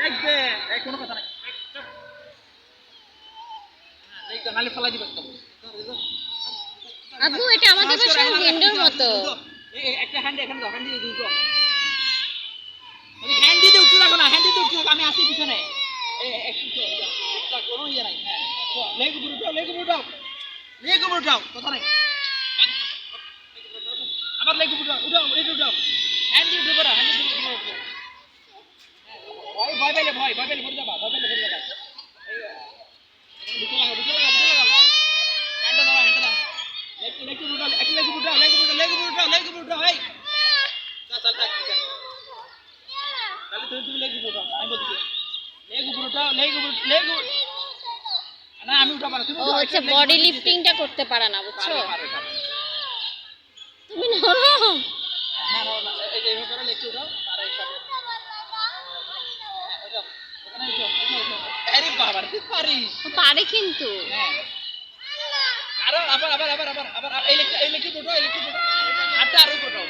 এক কোনো কথা নাই এই তো নালে ফলাই দিবা আব্বু এটা আমাদের বাসার উইন্ডোর মতো একটা হ্যান্ড এখানে দাও হ্যান্ড দিয়ে দুটো মানে হ্যান্ড দিয়ে উঠতে লাগো না হ্যান্ড দিয়ে উঠতে আমি আসি পিছনে একটু কোনো ইয়ে নাই হ্যাঁ লেগ উঠাও কথা নাই আবার লেগ উঠাও হ্যান্ড দিয়ে উঠে পড়া হ্যান্ড দিয়ে উঠে ভয় পাইলে পড়ে যাবা দুটো লাগা হ্যান্ডটা দাও লেগ উঠাও এই চল তাহলে তুমি লেগ উঠাও আমি বলছি লেগ না আমি উঠাবো না তুমি ও হচ্ছে বডি লিফটিংটা করতে পারে না বুঝছো তুমি নরম না এই যে এইভাবে করে লেগ উঠাও আর এই সাথে আরে বাবা তুই পারিস পারে কিন্তু হ্যাঁ আবার এই লেগ উঠাও হাতটা আরো উঠাও